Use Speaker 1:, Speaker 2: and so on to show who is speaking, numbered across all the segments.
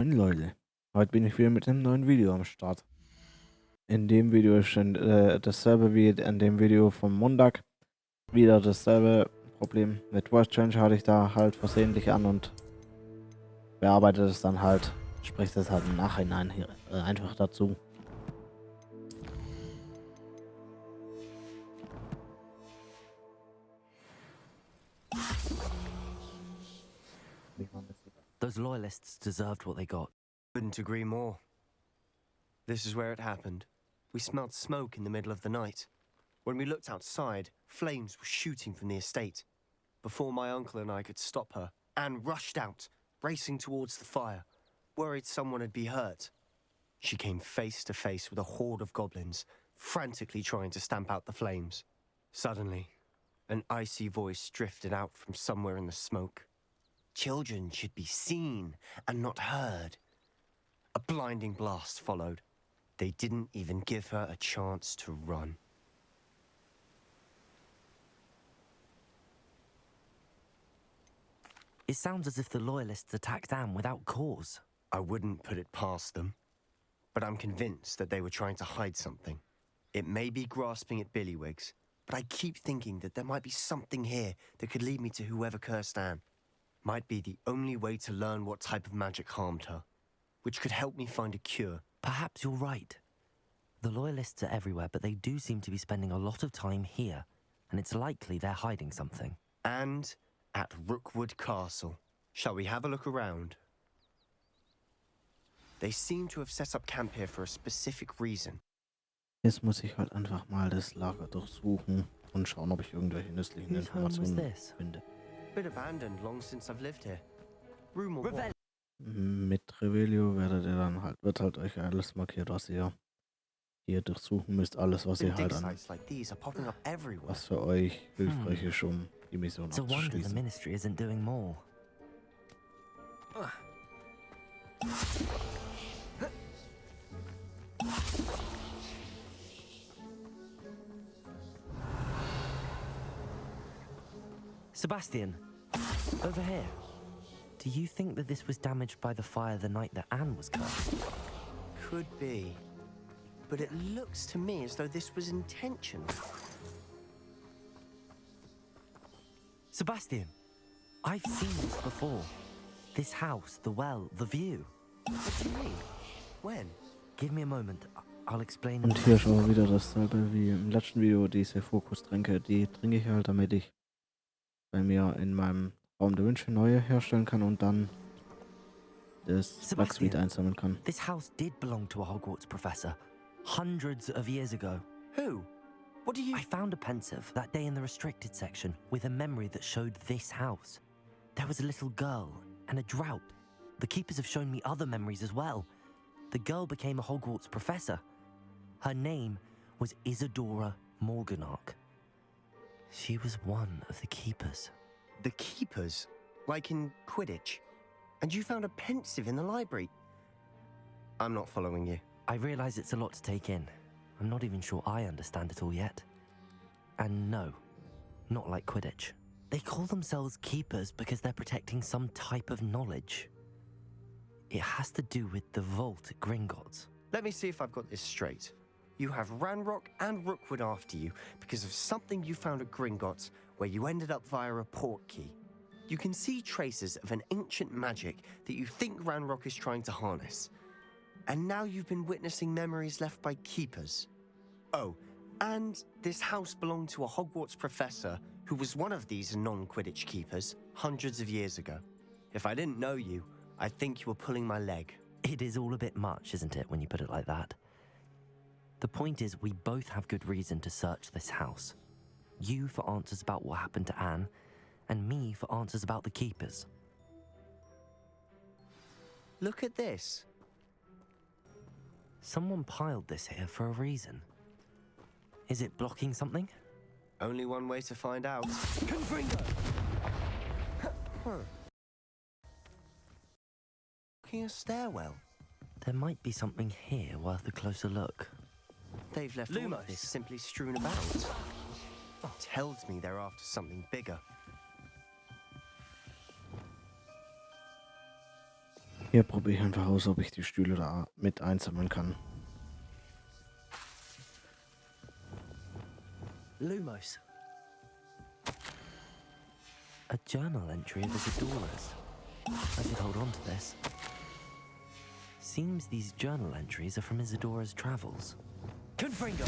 Speaker 1: Moin Leute, heute bin ich wieder mit einem neuen Video am Start. In dem Video ist schon dasselbe wie in dem Video vom Montag. Wieder dasselbe Problem. Mit Voice Change hatte ich da halt versehentlich an und bearbeitet es dann halt, spricht es halt im Nachhinein hier einfach dazu.
Speaker 2: Those loyalists deserved what they got.
Speaker 3: Couldn't agree more. This is where it happened. We smelled smoke in the middle of the night. When we looked outside, flames were shooting from the estate. Before my uncle and I could stop her, Anne rushed out, racing towards the fire, worried someone had been hurt. She came face to face with a horde of goblins, frantically trying to stamp out the flames. Suddenly, an icy voice drifted out from somewhere in the smoke. Children should be seen and not heard. A blinding blast followed. They didn't even give her a chance to run.
Speaker 2: It sounds as if the loyalists attacked Anne without cause.
Speaker 3: I wouldn't put it past them, but I'm convinced that they were trying to hide something. It may be grasping at billywhigs, but I keep thinking that there might be something here that could lead me to whoever cursed Anne. Might be the only way to learn what type of magic harmed her, which could help me find a cure.
Speaker 2: Perhaps you're right. The loyalists are everywhere, but they do seem to be spending a lot of time here, and it's likely they're hiding something.
Speaker 3: And at Rookwood Castle. Shall we have a look around? They seem to have set up camp here for a specific reason.
Speaker 1: Jetzt muss ich halt einfach mal das Lager durchsuchen und schauen, ob ich irgendwelche nützlichen
Speaker 2: Whose home was
Speaker 1: Informationen
Speaker 2: this?
Speaker 1: finde.
Speaker 3: Bit abandoned long since I've lived here. Room or what?
Speaker 1: Mit Revelio wird halt euch alles markiert, was ihr hier durchsuchen müsst. Alles, was ihr
Speaker 3: Dig
Speaker 1: halt an,
Speaker 3: sites like these are popping up everywhere.
Speaker 1: was für euch hilfreich ist, um die Mission
Speaker 2: It's a wonder the
Speaker 1: abzuschließen.
Speaker 2: ministry isn't doing more. Sebastian, over here. Do you think that this was damaged by the fire the night that Anne was cursed?
Speaker 3: Could be. But it looks to me as though this was intentional.
Speaker 2: Sebastian, I've seen this before. This house, the well, the view.
Speaker 3: What do you mean? When?
Speaker 2: Give me a moment. I'll explain.
Speaker 1: Und hier schon wieder dasselbe wie im letzten Video. Diese Fokustränke, die trinke ich halt, damit ich bei mir in meinem Raum der Wünsche neue herstellen kann und dann das Wachsweed einsammeln kann.
Speaker 2: This house did belong to a Hogwarts professor, hundreds of years ago.
Speaker 3: Who? What do you...
Speaker 2: I found a pensive that day in the restricted section with a memory that showed this house. There was a little girl and a drought. The keepers have shown me other memories as well. The girl became a Hogwarts professor. Her name was Isadora Morganach. She was one of the keepers.
Speaker 3: The keepers? Like in Quidditch? And you found a pensive in the library? I'm not following you.
Speaker 2: I realize it's a lot to take in. I'm not even sure I understand it all yet. And no, not like Quidditch. They call themselves keepers because they're protecting some type of knowledge. It has to do with the vault at Gringotts.
Speaker 3: Let me see if I've got this straight. You have Ranrock and Rookwood after you because of something you found at Gringotts where you ended up via a portkey. You can see traces of an ancient magic that you think Ranrock is trying to harness. And now you've been witnessing memories left by keepers. Oh, and this house belonged to a Hogwarts professor who was one of these non-Quidditch keepers hundreds of years ago. If I didn't know you, I'd think you were pulling my leg.
Speaker 2: It is all a bit much, isn't it, when you put it like that? The point is, we both have good reason to search this house. You for answers about what happened to Anne, and me for answers about the keepers.
Speaker 3: Look at this.
Speaker 2: Someone piled this here for a reason. Is it blocking something?
Speaker 3: Only one way to find out. Confringo! Blocking a stairwell.
Speaker 2: There might be something here worth a closer look.
Speaker 3: They've left all of this simply strewn about. Tells me they're after something bigger.
Speaker 1: Hier probiere ich einfach aus, ob ich die Stühle da mit einsammeln kann.
Speaker 2: Lumos. A journal entry of Isadora's. I should hold on to this. Seems these journal entries are from Isadora's travels. Confringo!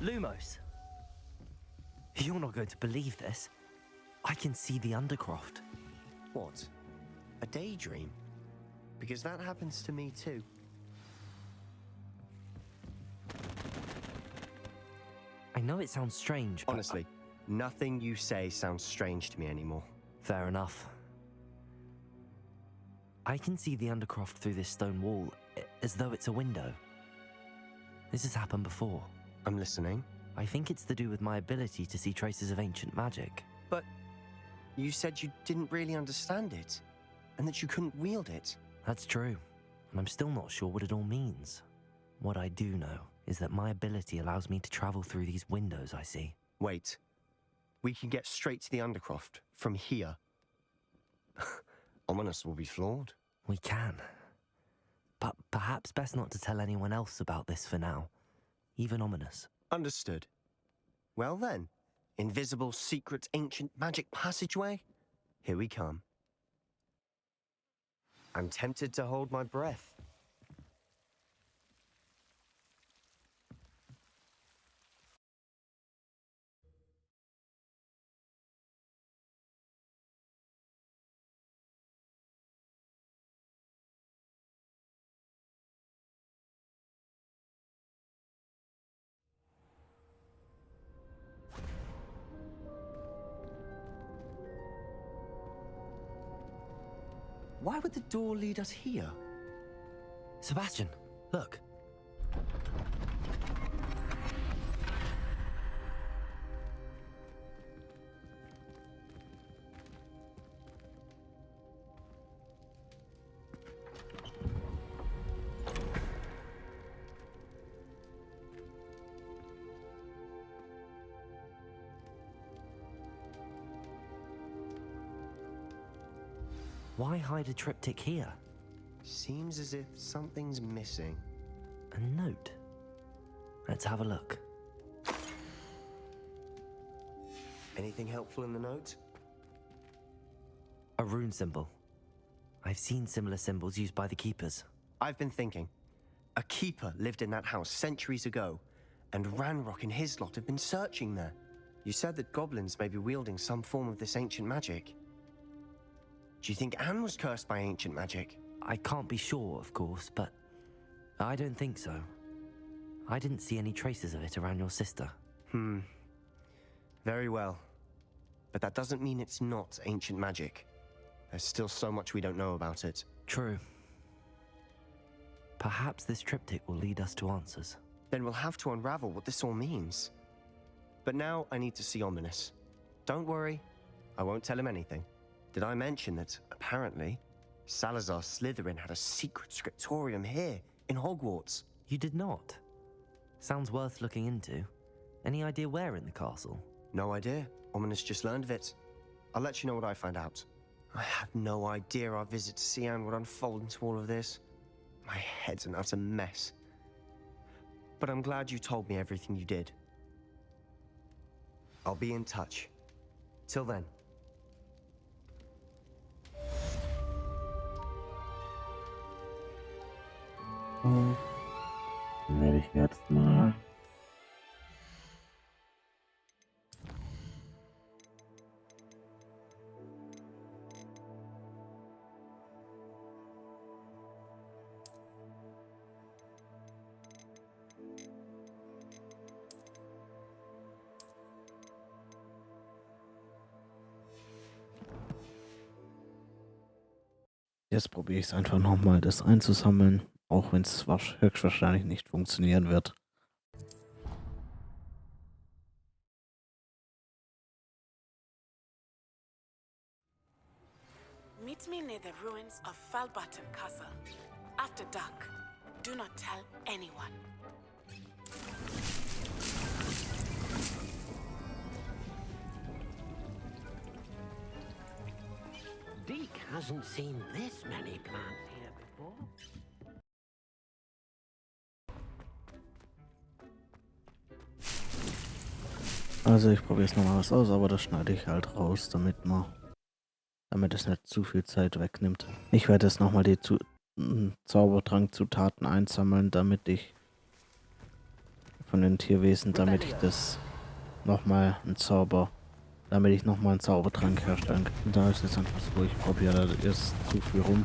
Speaker 2: Lumos! You're not going to believe this. I can see the Undercroft.
Speaker 3: What? A daydream? Because that happens to me too.
Speaker 2: I know it sounds strange, but...
Speaker 3: Honestly, nothing you say sounds strange to me anymore.
Speaker 2: Fair enough. I can see the Undercroft through this stone wall, as though it's a window. This has happened before.
Speaker 3: I'm listening.
Speaker 2: I think it's to do with my ability to see traces of ancient magic.
Speaker 3: But you said you didn't really understand it, and that you couldn't wield it.
Speaker 2: That's true, and I'm still not sure what it all means. What I do know is that my ability allows me to travel through these windows I see.
Speaker 3: Wait. We can get straight to the Undercroft from here. Ominous will be flawed.
Speaker 2: We can. But perhaps best not to tell anyone else about this for now. Even Ominous.
Speaker 3: Understood. Well then, invisible, secret, ancient magic passageway? Here we come. I'm tempted to hold my breath. Why would the door lead us here?
Speaker 2: Sebastian, look. Why hide a triptych here?
Speaker 3: Seems as if something's missing.
Speaker 2: A note. Let's have a look.
Speaker 3: Anything helpful in the note?
Speaker 2: A rune symbol. I've seen similar symbols used by the keepers.
Speaker 3: I've been thinking. A keeper lived in that house centuries ago, and Ranrock and his lot have been searching there. You said that goblins may be wielding some form of this ancient magic. Do you think Anne was cursed by ancient magic?
Speaker 2: I can't be sure, of course, but I don't think so. I didn't see any traces of it around your sister.
Speaker 3: Very well. But that doesn't mean it's not ancient magic. There's still so much we don't know about it.
Speaker 2: True. Perhaps this triptych will lead us to answers.
Speaker 3: Then we'll have to unravel what this all means. But now I need to see Ominous. Don't worry, I won't tell him anything. Did I mention that, apparently, Salazar Slytherin had a secret scriptorium here, in Hogwarts?
Speaker 2: You did not? Sounds worth looking into. Any idea where in the castle?
Speaker 3: No idea. Ominous just learned of it. I'll let you know what I find out. I had no idea our visit to Sian would unfold into all of this. My head's an utter mess. But I'm glad you told me everything you did. I'll be in touch. Till then.
Speaker 4: Dann werde ich jetzt mal
Speaker 1: Jetzt probiere ich es einfach nochmal, das einzusammeln, auch wenn es höchstwahrscheinlich nicht funktionieren wird.
Speaker 5: Meet me near the ruins of Falbutton Castle. After dark. Do not tell anyone.
Speaker 6: Deke hasn't seen this many plants here before.
Speaker 1: Also ich probiere jetzt nochmal was aus, aber das schneide ich halt raus, damit es nicht zu viel Zeit wegnimmt. Ich werde jetzt nochmal die Zaubertrankzutaten einsammeln, damit ich von den Tierwesen, damit ich nochmal einen Zaubertrank herstellen kann. Und da ist jetzt einfach so, ich probiere da erst zu viel rum,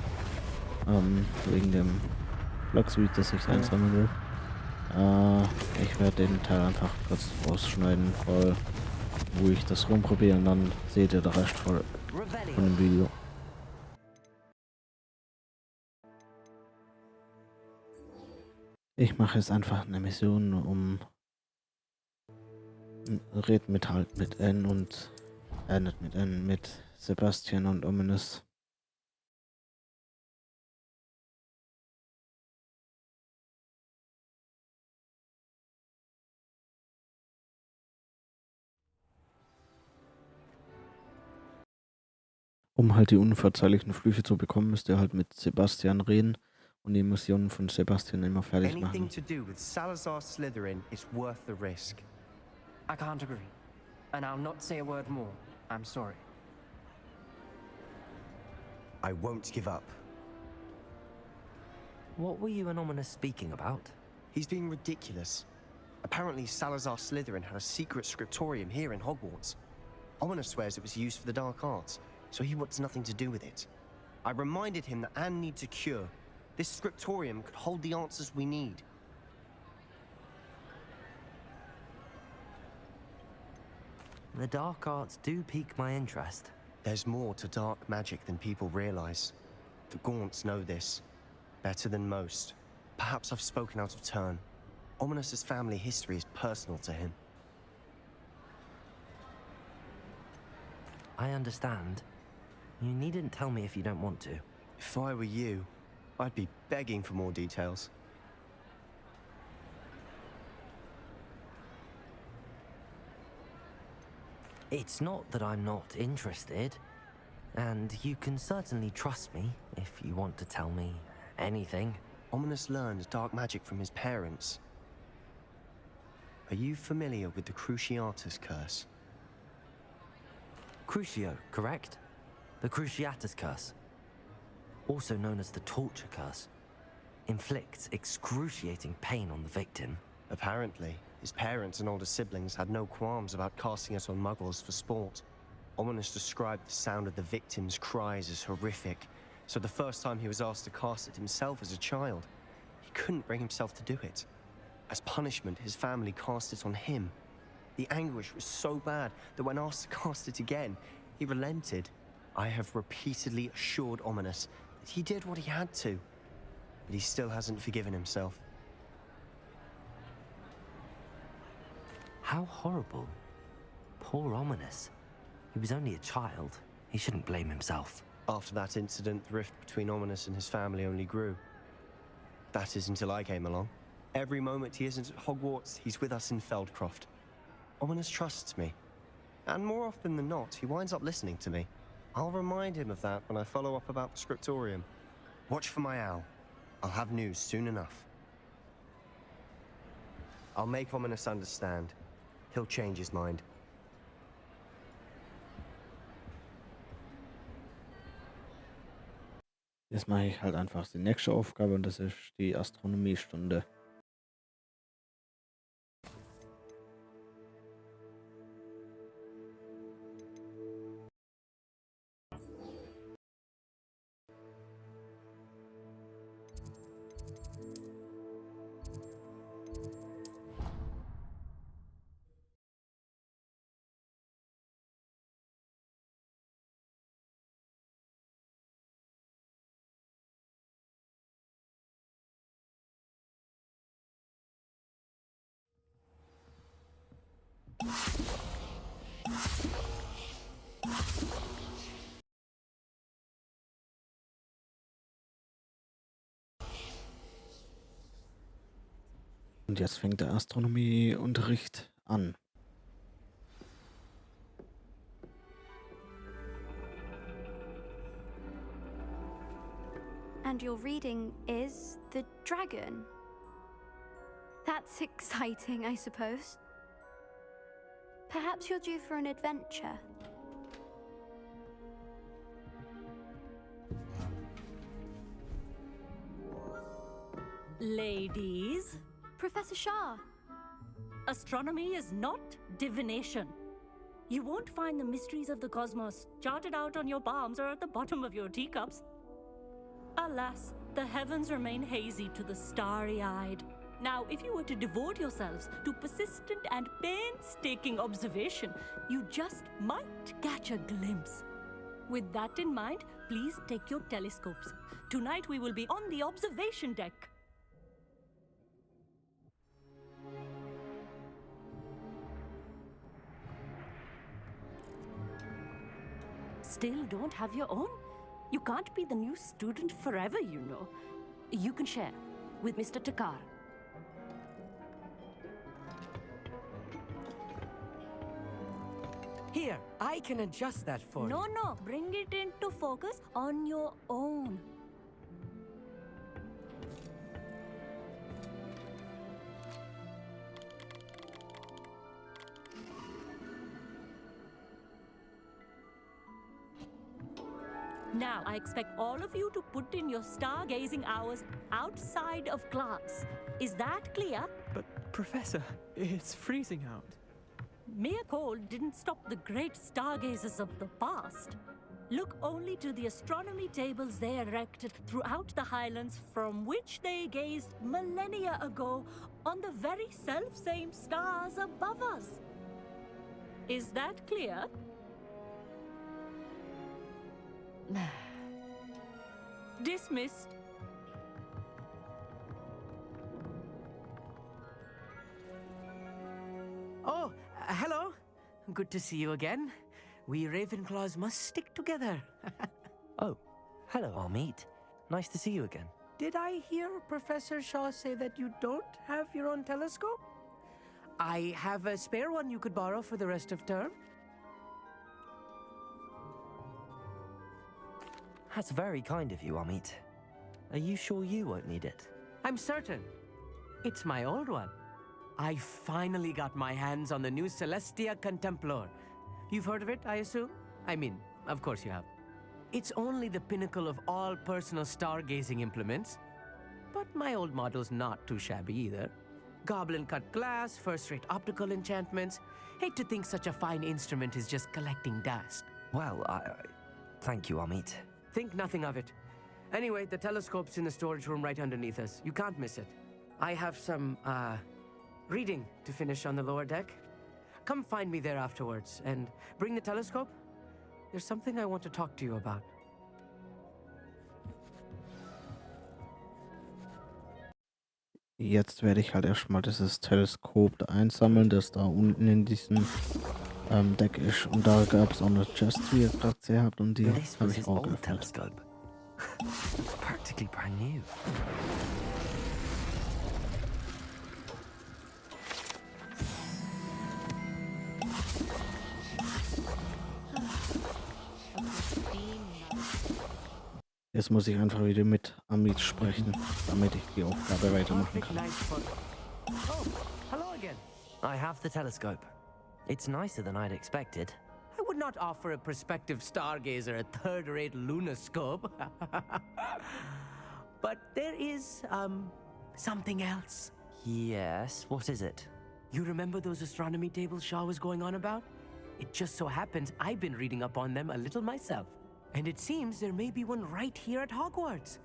Speaker 1: wegen dem Flachsweed, das ich einsammeln will. Ich werde den Teil einfach kurz rausschneiden, wo ich das rumprobiere, und dann seht ihr den Rest von dem Video. Ich mache jetzt einfach eine Mission, red mit N und nicht mit N, mit Sebastian und Ominous. Um halt die unverzeihlichen Flüche zu bekommen, müsst ihr halt mit Sebastian reden und die Missionen von Sebastian immer fertig
Speaker 3: Anything
Speaker 1: machen.
Speaker 3: to do with Salazar Slytherin is worth the risk.
Speaker 7: I can't agree. And I'll not say a word more. I'm sorry.
Speaker 3: I won't give up.
Speaker 2: What were you and Ominous speaking about?
Speaker 3: He's being ridiculous. Apparently, Salazar Slytherin had a secret scriptorium here in Hogwarts. Ominous swears it was used for the dark arts, so he wants nothing to do with it. I reminded him that Anne needs a cure. This scriptorium could hold the answers we need.
Speaker 2: The dark arts do pique my interest.
Speaker 3: There's more to dark magic than people realize. The Gaunts know this better than most. Perhaps I've spoken out of turn. Ominous's family history is personal to him.
Speaker 2: I understand. You needn't tell me if you don't want to.
Speaker 3: If I were you, I'd be begging for more details.
Speaker 2: It's not that I'm not interested, and you can certainly trust me if you want to tell me anything.
Speaker 3: Ominous learned dark magic from his parents. Are you familiar with the Cruciatus curse?
Speaker 2: Crucio, correct? The Cruciatus curse, also known as the torture curse, inflicts excruciating pain on the victim.
Speaker 3: Apparently, his parents and older siblings had no qualms about casting it on muggles for sport. Ominous described the sound of the victim's cries as horrific, so the first time he was asked to cast it himself as a child, he couldn't bring himself to do it. As punishment, his family cast it on him. The anguish was so bad that when asked to cast it again, he relented. I have repeatedly assured Ominous that he did what he had to, but he still hasn't forgiven himself.
Speaker 2: How horrible. Poor Ominous. He was only a child. He shouldn't blame himself.
Speaker 3: After that incident, the rift between Ominous and his family only grew. That is until I came along. Every moment he isn't at Hogwarts, he's with us in Feldcroft. Ominous trusts me. And more often than not, he winds up listening to me. I'll remind him of that when I follow up about the scriptorium. Watch for my owl. I'll have news soon enough. I'll make Ominous understand. He'll change his mind.
Speaker 1: Jetzt mache ich halt einfach die nächste Aufgabe, und das ist die Astronomiestunde. Und jetzt fängt der Astronomieunterricht an.
Speaker 8: understand you're reading is the dragon. That's exciting, I suppose. Perhaps you're due for an adventure.
Speaker 9: Ladies,
Speaker 8: Professor Shah.
Speaker 9: astronomy is not divination. You won't find the mysteries of the cosmos charted out on your palms or at the bottom of your teacups. Alas, the heavens remain hazy to the starry-eyed. Now, if you were to devote yourselves to persistent and painstaking observation, you just might catch a glimpse. With that in mind, please take your telescopes. Tonight we will be on the observation deck. Still don't have your own? You can't be the new student forever, you know. You can share with Mr. Takar.
Speaker 7: Here, I can adjust that for you.
Speaker 9: No, bring it into focus on your own. Now, I expect all of you to put in your stargazing hours outside of class. Is that clear?
Speaker 10: But, Professor, it's freezing out.
Speaker 9: Mere cold didn't stop the great stargazers of the past. Look only to the astronomy tables they erected throughout the highlands from which they gazed millennia ago on the very self-same stars above us. Is that clear? Dismissed.
Speaker 7: Oh, hello. Good to see you again. We Ravenclaws must stick together.
Speaker 2: Oh, hello, Amit. Nice to see you again.
Speaker 7: Did I hear Professor Shaw say that you don't have your own telescope? I have a spare one you could borrow for the rest of term.
Speaker 2: That's very kind of you, Amit. Are you sure you won't need it?
Speaker 7: I'm certain. It's my old one. I finally got my hands on the new Celestia Contemplar. You've heard of it, I assume? I mean, of course you have. It's only the pinnacle of all personal stargazing implements. But my old model's not too shabby either. Goblin-cut glass, first-rate optical enchantments. Hate to think such a fine instrument is just collecting dust.
Speaker 2: Well, thank you, Amit.
Speaker 7: Think nothing of it. Anyway, the telescope's in the storage room right underneath us. You can't miss it. I have some, reading to finish on the lower deck. Come find me there afterwards, and bring the telescope. There's something I want to talk to you about.
Speaker 1: Jetzt werde ich halt erstmal dieses Teleskop da einsammeln, das da unten in diesem Deck ist. Und da gab es auch eine Chest, wie ihr gerade gesehen habt, und die
Speaker 2: This
Speaker 1: habe
Speaker 2: was
Speaker 1: ich
Speaker 2: his
Speaker 1: auch
Speaker 2: old
Speaker 1: geöffnet.
Speaker 2: telescope. It's practically brand new.
Speaker 1: Jetzt muss ich einfach wieder mit Amit sprechen, damit ich die Aufgabe weitermachen
Speaker 7: Perfect
Speaker 1: kann.
Speaker 7: night for... Oh, hello again.
Speaker 2: I have the telescope. It's nicer than I'd expected.
Speaker 7: I would not offer a prospective stargazer a third-rate lunoscope. But there is, something else.
Speaker 2: Yes, what is it?
Speaker 7: You remember those astronomy tables Shaw was going on about? It just so happens I've been reading up on them a little myself. And it seems there may be one right here at Hogwarts.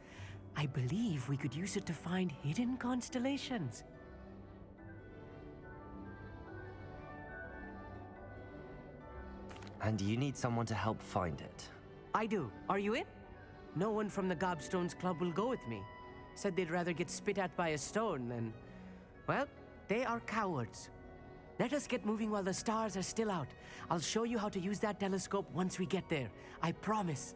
Speaker 7: I believe we could use it to find hidden constellations.
Speaker 2: And you need someone to help find it.
Speaker 7: I do. Are you in? No one from the Gobstones Club will go with me. Said they'd rather get spit at by a stone than... Well, they are cowards. Let us get moving while the stars are still out. I'll show you how to use that telescope once we get there. I promise.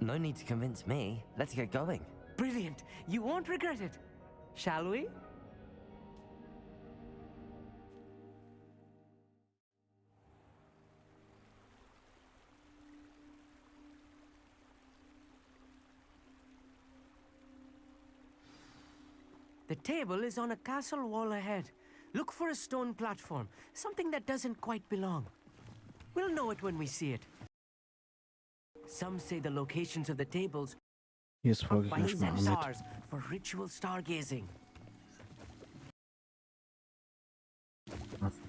Speaker 2: No need to convince me. Let's get going.
Speaker 7: Brilliant. You won't regret it. Shall we? The table is on a castle wall ahead. Look for a stone platform, something that doesn't quite belong. We'll know it when we see it. Some say the locations of the tables
Speaker 1: Jetzt
Speaker 7: are
Speaker 1: folge ich
Speaker 7: by
Speaker 1: nicht mal mit.
Speaker 7: stars for ritual stargazing.
Speaker 4: Was?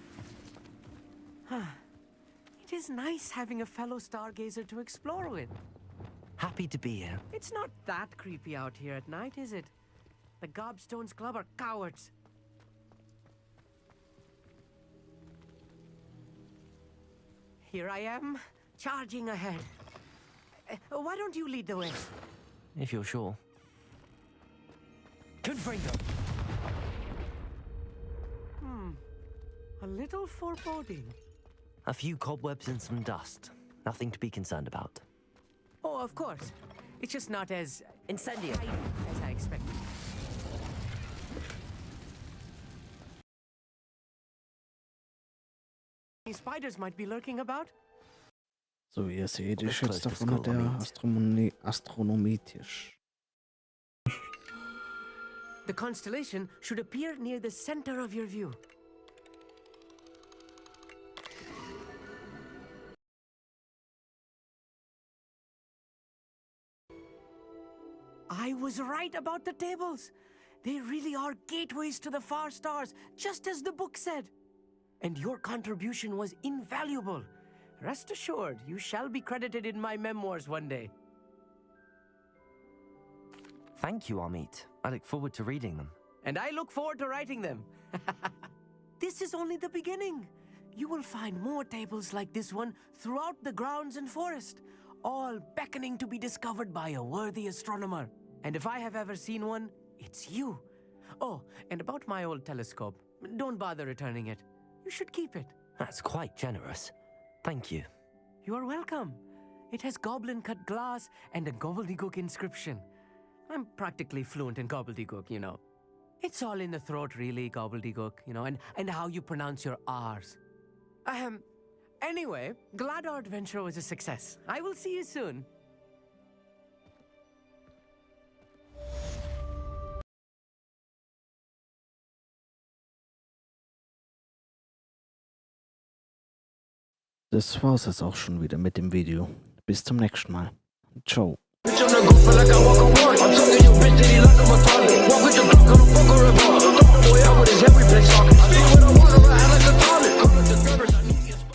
Speaker 7: It is nice having a fellow stargazer to explore with.
Speaker 2: Happy to be here.
Speaker 7: It's not that creepy out here at night, is it? The Gobstones Club are cowards. Here I am, charging ahead. Why don't you lead the way?
Speaker 2: If you're sure. Confringo!
Speaker 7: A little foreboding.
Speaker 2: A few cobwebs and some dust. Nothing to be concerned about.
Speaker 7: Oh, of course. It's just not as
Speaker 2: Incendiary.
Speaker 7: as I expected. Any spiders might be lurking about.
Speaker 1: So, wie ihr seht,
Speaker 2: This
Speaker 1: ist
Speaker 2: close
Speaker 1: jetzt
Speaker 2: to
Speaker 1: davon
Speaker 2: school,
Speaker 1: der
Speaker 2: I mean.
Speaker 1: Astronomietisch.
Speaker 7: The constellation should appear near the center of your view. I was right about the tables. They really are gateways to the far stars, just as the book said. And your contribution was invaluable. Rest assured, you shall be credited in my memoirs one day.
Speaker 2: Thank you, Amit. I look forward to reading them.
Speaker 7: And I look forward to writing them. This is only the beginning. You will find more tables like this one throughout the grounds and forest, all beckoning to be discovered by a worthy astronomer. And if I have ever seen one, it's you. Oh, and about my old telescope, don't bother returning it. You should keep it.
Speaker 2: That's quite generous. Thank you.
Speaker 7: You are welcome. It has goblin-cut glass and a gobbledygook inscription. I'm practically fluent in gobbledygook, you know. It's all in the throat, really, gobbledygook, you know, and how you pronounce your R's. Anyway, glad our adventure was a success. I will see you soon.
Speaker 1: Das war's jetzt auch schon wieder mit dem Video. Bis zum nächsten Mal. Ciao.
Speaker 11: Bitch, I'm the goat, feel like I walk on water. I'm talking your bitch, they like